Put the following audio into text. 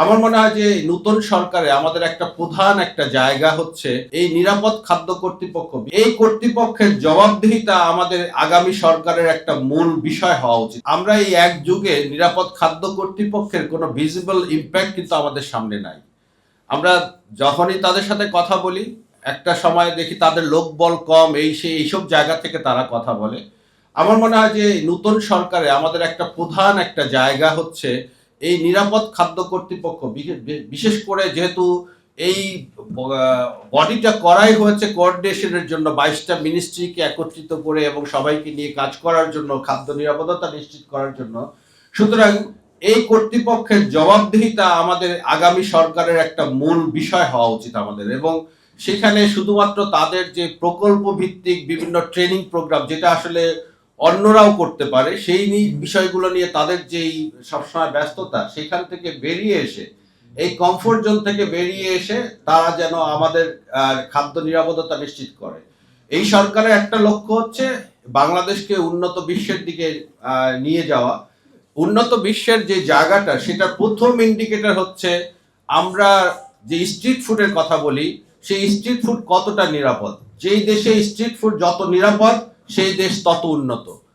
আমার মনে হয় যে নতুন সরকারে আমাদের একটা প্রধান একটা জায়গা হচ্ছে এই নিরাপদ খাদ্য কর্তৃপক্ষ। এই কর্তৃপক্ষের জবাবদিহিতা আমাদের আগামী সরকারের একটা মূল বিষয় হওয়া উচিত। আমরা এই এক যুগে নিরাপদ খাদ্য কর্তৃপক্ষের কোনো ভিজিবল ইম্প্যাক্ট কিন্তু আমাদের সামনে নাই। আমরা যখনই তাদের সাথে কথা বলি, একটা সময় দেখি তাদের লোকবল কম, এইসব জায়গা থেকে তারা কথা বলে। আমার মনে হয় যে নতুন সরকারে আমাদের একটা প্রধান একটা জায়গা হচ্ছে এই নিরাপদ খাদ্য কর্তৃপক্ষ। বিশেষ করে যেহেতু এই বডিটা করাই হয়েছে কোঅর্ডিনেশনের জন্য, 22টা মিনিস্ট্রিকে একত্রিত করে এবং সবাইকে নিয়ে কাজ করার জন্য, খাদ্য নিরাপত্তা নিশ্চিত করার জন্য। সুতরাং এই কর্তৃপক্ষের জবাবদিহিতা আমাদের আগামী সরকারের একটা মূল বিষয় হওয়া উচিত আমাদের, এবং সেখানে শুধুমাত্র তাদের যে প্রকল্প ভিত্তিক বিভিন্ন ট্রেনিং প্রোগ্রাম, যেটা আসলে অন্যরাও করতে পারে, সেই বিষয়গুলো নিয়ে তাদের যেই সবসময় ব্যস্ততা, সেখান থেকে বেরিয়ে এসে, এই কমফোর্ট জোন থেকে বেরিয়ে এসে তারা যেন আমাদের খাদ্য নিরাপত্তা নিশ্চিত করে। এই সরকারের একটা লক্ষ্য হচ্ছে বাংলাদেশকে উন্নত বিশ্বের দিকে নিয়ে যাওয়া। উন্নত বিশ্বের যে জায়গাটা, সেটা প্রথম ইন্ডিকেটর হচ্ছে আমরা যে স্ট্রিট ফুডের কথা বলি, সেই স্ট্রিট ফুড কতটা নিরাপদ। যেই দেশে স্ট্রিট ফুড যত নিরাপদ, সেই দেশ তত উন্নত।